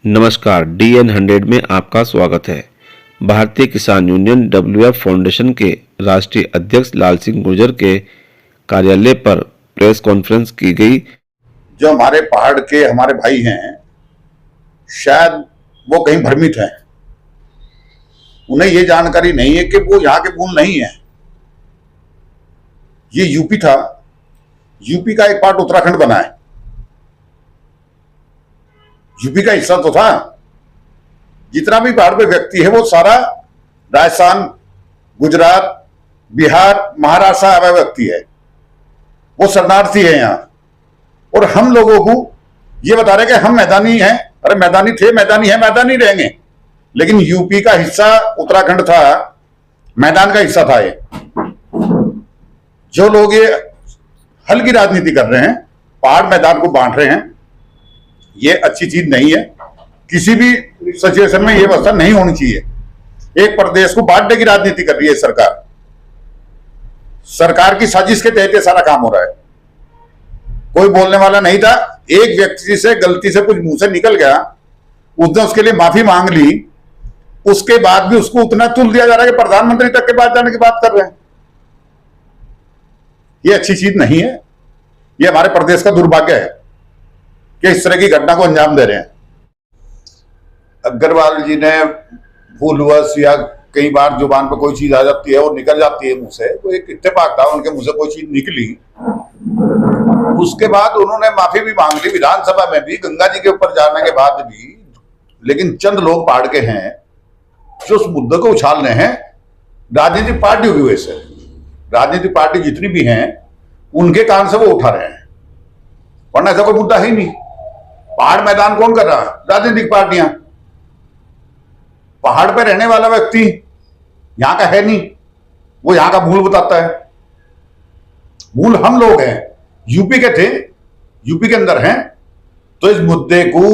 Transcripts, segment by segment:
नमस्कार, DN100 में आपका स्वागत है। भारतीय किसान यूनियन WF फाउंडेशन के राष्ट्रीय अध्यक्ष लाल सिंह गुर्जर के कार्यालय पर प्रेस कॉन्फ्रेंस की गई। जो हमारे पहाड़ के हमारे भाई हैं, शायद वो कहीं भ्रमित हैं। उन्हें ये जानकारी नहीं है कि वो यहाँ के मूल नहीं है। ये यूपी था, यूपी का एक पार्ट उत्तराखंड बना है। यूपी का हिस्सा तो था। जितना भी पहाड़ पे व्यक्ति है वो सारा राजस्थान, गुजरात, बिहार, महाराष्ट्र आया व्यक्ति है। वो शरणार्थी है यहाँ। और हम लोगों को ये बता रहे कि हम मैदानी हैं। अरे मैदानी थे, मैदानी है, मैदानी रहेंगे। लेकिन यूपी का हिस्सा उत्तराखंड था, मैदान का हिस्सा था। ये जो लोग ये हल की राजनीति कर रहे हैं, पहाड़ मैदान को बांट रहे हैं, ये अच्छी चीज नहीं है। किसी भी सिचुएशन में ये व्यवस्था नहीं होनी चाहिए। एक प्रदेश को बांटने की राजनीति कर रही है सरकार। सरकार की साजिश के तहत ये सारा काम हो रहा है। कोई बोलने वाला नहीं था। एक व्यक्ति से गलती से कुछ मुंह से निकल गया, उसने उसके लिए माफी मांग ली, उसके बाद भी उसको उतना तुल दिया जा रहा है कि प्रधानमंत्री तक के पास जाने की बात कर रहे हैं। ये अच्छी चीज नहीं है। ये हमारे प्रदेश का दुर्भाग्य है कि इस तरह की घटना को अंजाम दे रहे हैं। अग्रवाल जी ने भूलवश या कई बार जुबान पर कोई चीज आ जाती है और निकल जाती है मुंह से। तो एक इत्तेफाक था, उनके मुंह से कोई चीज निकली, उसके बाद उन्होंने माफी भी मांग ली विधानसभा में भी, गंगा जी के ऊपर जाने के बाद भी। लेकिन चंद लोग पहाड़ के हैं जो उस मुद्दे को उछाल रहे हैं राजनीतिक पार्टियों की वजह से। राजनीतिक पार्टी जितनी भी हैं उनके कारण से वो उठा रहे हैं, वरना ऐसा कोई मुद्दा है ही नहीं। पहाड़ मैदान कौन कर रहा है? राजनीतिक पार्टियां। पहाड़ पे रहने वाला व्यक्ति यहां का है नहीं, वो यहां का मूल बताता है। मूल हम लोग हैं, यूपी के थे, यूपी के अंदर हैं। तो इस मुद्दे को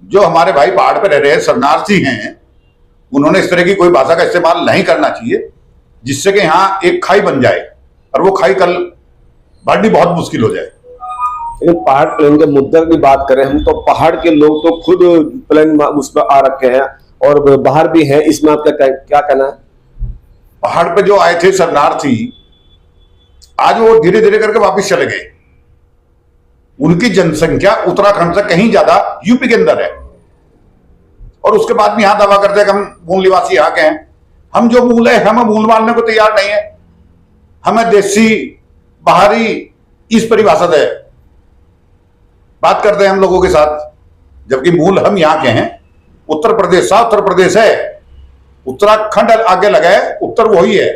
जो हमारे भाई पहाड़ पे रह रहे हैं, शरणार्थी हैं, उन्होंने इस तरह की कोई भाषा का इस्तेमाल नहीं करना चाहिए जिससे कि यहां एक खाई बन जाए और वो खाई कल भरनी बहुत मुश्किल हो जाए। पहाड़ प्लेन के मुद्दे की बात करें हम, तो पहाड़ के लोग तो खुद प्लेन उस पर आ रखे हैं और बाहर भी हैं। इसमें आपका क्या कहना है? पहाड़ पे जो आए थे शरणार्थी, आज वो धीरे धीरे करके वापस चले गए। उनकी जनसंख्या उत्तराखंड से कहीं ज्यादा यूपी के अंदर है। और उसके बाद भी यहां दावा करते हैं कि हम मूल निवासी यहाँ के हैं। हम जो मूल है, हम मूल मानने को तैयार नहीं है। हमें देसी, बाहरी, इस परिभाषा से बात करते हैं हम लोगों के साथ, जबकि मूल हम यहाँ के हैं। उत्तर प्रदेश सा उत्तर प्रदेश है, उत्तराखंड आगे लगा है, उत्तर वही है।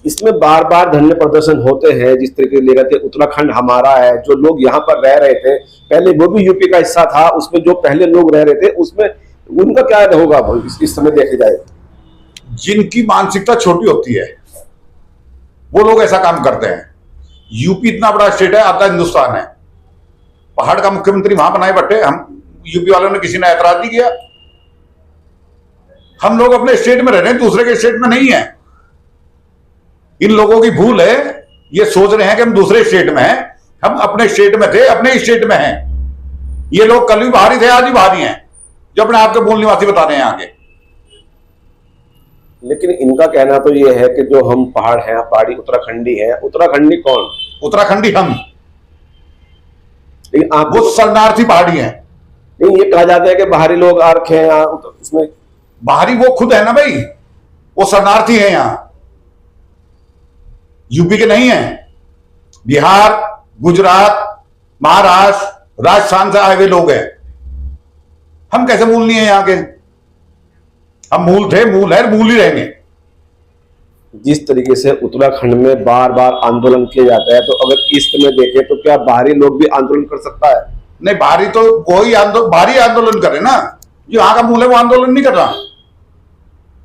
इसमें बार बार धरने प्रदर्शन होते हैं जिस तरीके से लेकर के उत्तराखंड हमारा है। जो लोग यहाँ पर रह रहे थे पहले, वो भी यूपी का हिस्सा था, उसमें जो पहले लोग रह रहे थे उसमें उनका क्या होगा इस समय देखे जाए? जिनकी मानसिकता छोटी होती है वो लोग ऐसा काम करते हैं। यूपी इतना बड़ा स्टेट है, आधा हिंदुस्तान है। पहाड़ का मुख्यमंत्री वहां बनाए बैठे, हम यूपी वालों ने किसी ने ऐतराज नहीं किया। हम लोग अपने स्टेट में रह रहे हैं, दूसरे के स्टेट में नहीं है। इन लोगों की भूल है, ये सोच रहे हैं कि हम दूसरे स्टेट में हैं। हम अपने स्टेट में थे, अपने स्टेट में हैं। ये लोग कल भी बाहरी थे, आज भी बाहरी हैं, जो अपने आप के मूल निवासी बता रहे हैं आगे। लेकिन इनका कहना तो ये है कि जो हम पहाड़ हैं, पहाड़ी उत्तराखंडी हैं। उत्तराखंडी कौन? उत्तराखंडी हम। लेकिन आप वो शरणार्थी पहाड़ी हैं। नहीं, ये कहा जाता है कि बाहरी लोग आ रखे हैं यहाँ। उसमें बाहरी वो खुद है ना भाई, वो शरणार्थी है। यहाँ यूपी के नहीं है, बिहार, गुजरात, महाराष्ट्र, राजस्थान से आए हुए लोग हैं। हम कैसे मूल नहीं है यहाँ के? हम मूल थे, मूल है, मूल ही रहेंगे। जिस तरीके से उत्तराखंड में बार बार आंदोलन किया जाता है, तो अगर इस समय देखें तो क्या बाहरी लोग भी आंदोलन कर सकता है? नहीं, बाहरी तो कोई बाहरी आंदोलन करे ना। जो यहाँ का मूल है वो आंदोलन नहीं कर रहा।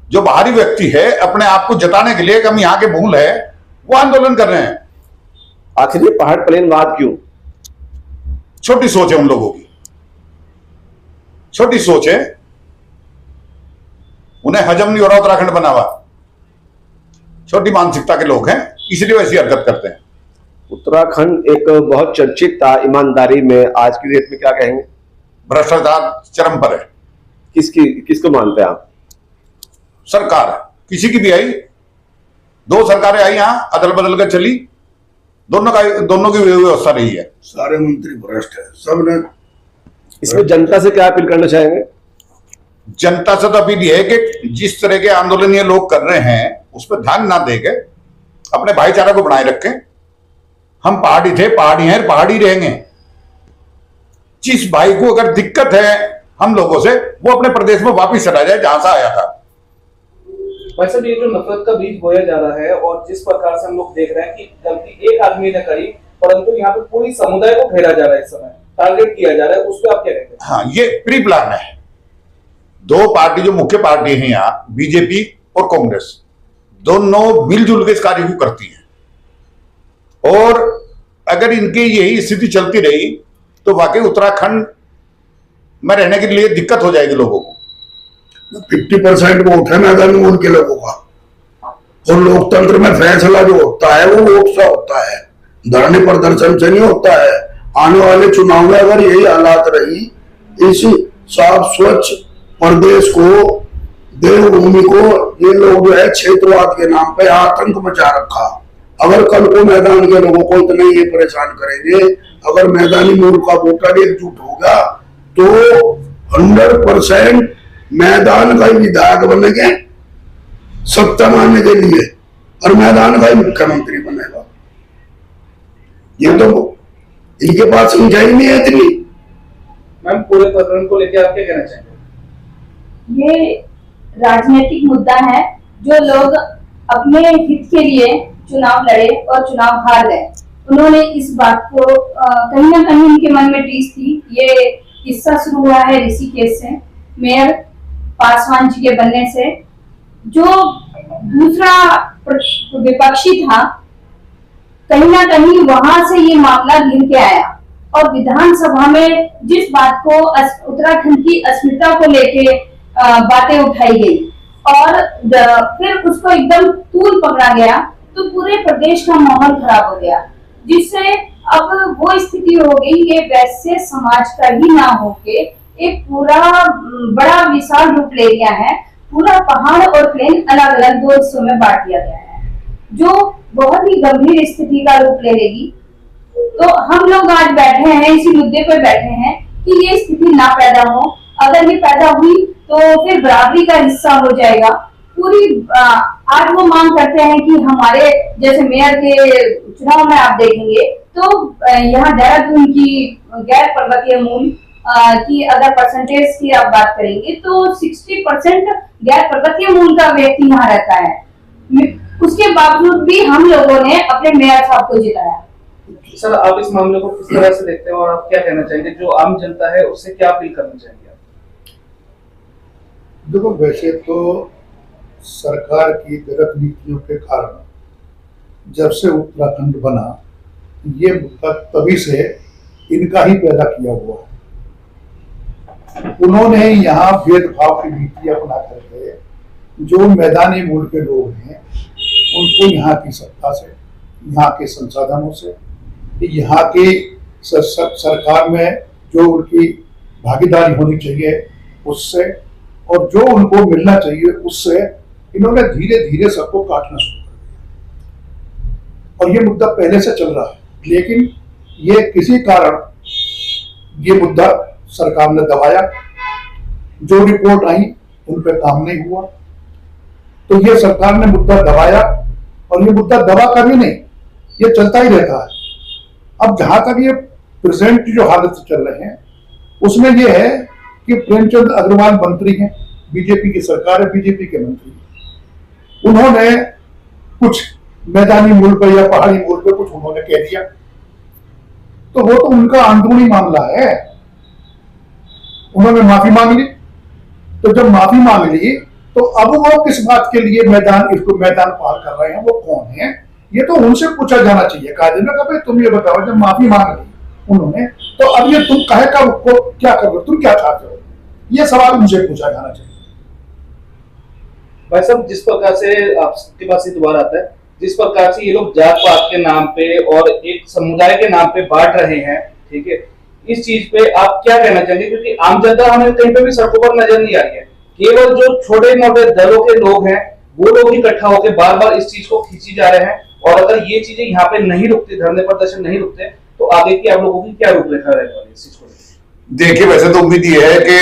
जो बाहरी व्यक्ति है, अपने आप को जताने के लिए कि हम यहाँ के मूल है, वो आंदोलन कर रहे हैं। आखिर ये पहाड़ प्लेनवाद क्यों? छोटी सोच है उन लोगों की, छोटी सोच है। उन्हें हजम नहीं हो रहा उत्तराखंड बना हुआ। छोटी मानसिकता के लोग हैं, इसलिए वैसी हरकत करते हैं। उत्तराखंड एक बहुत चर्चित था ईमानदारी में, आज की डेट में क्या कहेंगे? भ्रष्टाचार चरम पर है। किसको मानते हैं आप? सरकार किसी की भी आई, 2 सरकारें आई यहां, अदल बदल कर चली, दोनों की व्यवस्था रही है। सारे मंत्री भ्रष्ट है, सबने। इसमें जनता से क्या अपील करना चाहेंगे? जनता से तो अपील है कि जिस तरह के आंदोलन ये लोग कर रहे हैं उस पर ध्यान ना देके अपने भाईचारा को बनाए रखें। हम पहाड़ी थे, पहाड़ी हैं, पहाड़ी रहेंगे। जिस भाई को अगर दिक्कत है हम लोगों से, वो अपने प्रदेश में वापस चला जाए जहां से आया था। भाई साहब, ये जो नफरत का बीज बोया जा रहा है और जिस प्रकार से हम लोग देख रहे हैं कि गलती एक आदमी ने करी, परंतु यहाँ पे पूरी समुदाय को घेरा जा रहा है, इस समय टारगेट किया जा रहा है, उस पर आप क्या कहते हैं? हाँ, ये प्री प्लान है। 2 पार्टी जो मुख्य पार्टी हैं यहाँ, बीजेपी और कांग्रेस, दोनों मिलजुल के इस कार्य को करती हैं। और अगर इनकी यही स्थिति चलती रही तो वाकई उत्तराखंड में रहने के लिए दिक्कत हो जाएगी लोगों को। 50% वोट है मैदानी मूल के लोगों का, और लोकतंत्र में फैसला जो होता है वो वोट से होता है, धरने प्रदर्शन से नहीं होता है। आने वाले चुनाव में अगर यही हालात रही, इस साफ स्वच्छ प्रदेश को, देवभूमि को ये लोग जो है क्षेत्रवाद के नाम पे आतंक मचा रखा। अगर कल को मैदान के लोगों को इतना ये परेशान करेंगे, अगर मैदानी मूल का वोटर एकजुट होगा तो 100% मैदान का ही विधायक बनेंगे सत्ता मानने के लिए, और मैदान का ही मुख्यमंत्री बनेगा। ये तो इनके पास समझाई नहीं है इतनी। मैम, पूरे प्रकरण को लेकर आप क्या कहना चाहेंगे? ये राजनीतिक मुद्दा है। जो लोग अपने हित के लिए चुनाव लड़े और चुनाव हार गए, उन्होंने इस बात को कहीं ना कहीं उनके मन में टीस थी। ये किस्सा शुरू हुआ है ऋषिकेश से, मेयर पासवान जी के बनने से। जो दूसरा विपक्षी था, कहीं ना कहीं वहां से ये मामला गिर के आया और विधानसभा में जिस बात को उत्तराखंड की अस्मिता को लेके बातें उठाई गई और फिर उसको एकदम तूल पकड़ा गया, तो पूरे प्रदेश का माहौल खराब हो गया, जिससे अब वो स्थिति हो गई। ये वैश्य समाज का ही ना होके एक पूरा बड़ा विशाल रूप ले गया है। पूरा पहाड़ और प्लेन अलग अलग 2 हिस्सों में बांट दिया गया है, जो बहुत ही गंभीर स्थिति का रूप ले लेगी। तो हम लोग आज बैठे हैं, इसी मुद्दे पर बैठे हैं कि ये स्थिति ना पैदा हो। अगर ये पैदा हुई तो फिर बराबरी का हिस्सा हो जाएगा। पूरी आज वो मांग करते हैं कि हमारे जैसे मेयर के चुनाव में आप देखेंगे तो यहाँ देहरादून की गैर पर्वतीय मूल की अगर परसेंटेज की आप बात करेंगे तो 60% गैर पर्वतीय मूल का व्यक्ति यहाँ रहता है। उसके बावजूद भी हम लोगों ने अपने मेयर साहब को जिताया। सर, आप इस मामले को किस तरह से देखते हैं और आप क्या कहना चाहेंगे? जो आम जनता है उससे क्या अपील करना चाहेंगे आप? देखो, वैसे तो सरकार की गलत नीतियों के कारण जब से उत्तराखंड बना, ये मुद्दा तभी से इनका ही पैदा किया हुआ है। उन्होंने यहाँ भेदभाव की नीति अपना करके जो मैदानी मूल के लोग हैं उनको यहाँ की सत्ता से, यहाँ के संसाधनों से, यहाँ की सरकार में जो उनकी भागीदारी होनी चाहिए उससे, और जो उनको मिलना चाहिए उससे इन्होंने धीरे धीरे सबको काटना शुरू कर दिया। और ये मुद्दा पहले से चल रहा है, लेकिन ये किसी कारण ये मुद्दा सरकार ने दबाया। जो रिपोर्ट आई उन पर काम नहीं हुआ, तो ये सरकार ने मुद्दा दबाया, और ये मुद्दा दबा कभी नहीं, ये चलता ही रहता है। अब जहां तक ये प्रेजेंट जो हालत चल रहे हैं उसमें ये है कि प्रेमचंद अग्रवाल मंत्री हैं, बीजेपी की सरकार है, बीजेपी के मंत्री हैं। उन्होंने कुछ मैदानी मूल पर या पहाड़ी मूल पर कुछ उन्होंने कह दिया, तो वो तो उनका अंदरूनी मामला है। उन्होंने माफी मांग ली, तो जब माफी मांग ली तो अब वो किस बात के लिए इसको मैदान पार कर रहे हैं, वो कौन है, ये तो उनसे पूछा जाना चाहिए। कायदे में कभी तुम ये बताओ, जब माफी मांग ली उन्होंने, तो अब ये तुम कहे का क्या कर रहे हो, तुम क्या चाहते हो, ये सवाल उनसे पूछा जाना चाहिए। भाई साहब, जिस प्रकार से आपके पास ये दोबारा आता है, जिस प्रकार से ये लोग जात पात के नाम पे और एक समुदाय के नाम पे बांट रहे हैं, ठीक है, इस चीज पे आप क्या कहना चाहेंगे, क्योंकि आम जनता हमें कहीं पे भी सड़कों पर नजर नहीं आ रही है, केवल जो छोटे मोटे दलों के लोग हैं वो लोग इकट्ठा होकर बार बार इस चीज को खींची जा रहे हैं, और अगर ये चीजें यहाँ पे नहीं रुकती, धरने प्रदर्शन नहीं रुकते, तो आगे की आप लोगों की क्या रूपरेखा रहने वाली है इस चीज को? देखिए, वैसे तो उम्मीद ये है कि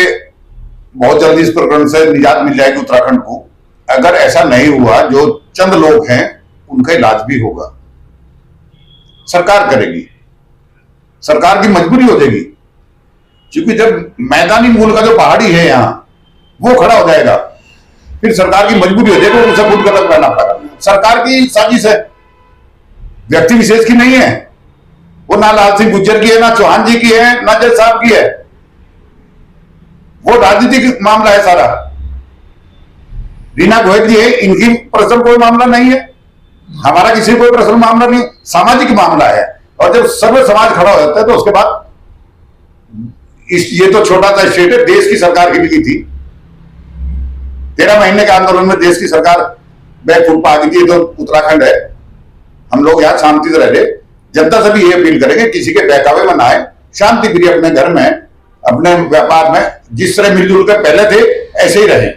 बहुत जल्दी इस प्रकरण से निजात मिल जाएगी उत्तराखंड को। अगर ऐसा नहीं हुआ, जो चंद लोग हैं उनका इलाज भी होगा, सरकार करेगी, सरकार की मजबूरी हो जाएगी, क्योंकि जब मैदानी मूल का जो पहाड़ी है यहाँ वो खड़ा हो जाएगा, फिर सरकार की मजबूरी हो जाएगी, उसे खुद कदम करना पड़ेगा। सरकार की साजिश है, व्यक्ति विशेष की नहीं है, वो ना लाल सिंह गुज्जर की है, ना चौहान जी की है, ना जज साहब की है, वो राजनीतिक मामला है सारा। रीना गोयल जी है, इनकी पर्सनल कोई मामला नहीं है, हमारा किसी कोई पर्सनल मामला नहीं, सामाजिक मामला है। और जब सर्व समाज खड़ा हो जाता है तो उसके बाद ये तो छोटा सा स्टेट है, देश की सरकार हिल गई थी, 13 महीने के आंदोलन में देश की सरकार बैकफुट पर आ गई थी। तो उत्तराखंड है, हम लोग यहाँ शांति से रह रहे। जनता से भी ये अपील करेंगे, किसी के बहकावे में ना आए, शांति प्रिय अपने घर में, अपने व्यापार में जिस तरह मिलजुल कर पहले थे ऐसे ही रहे।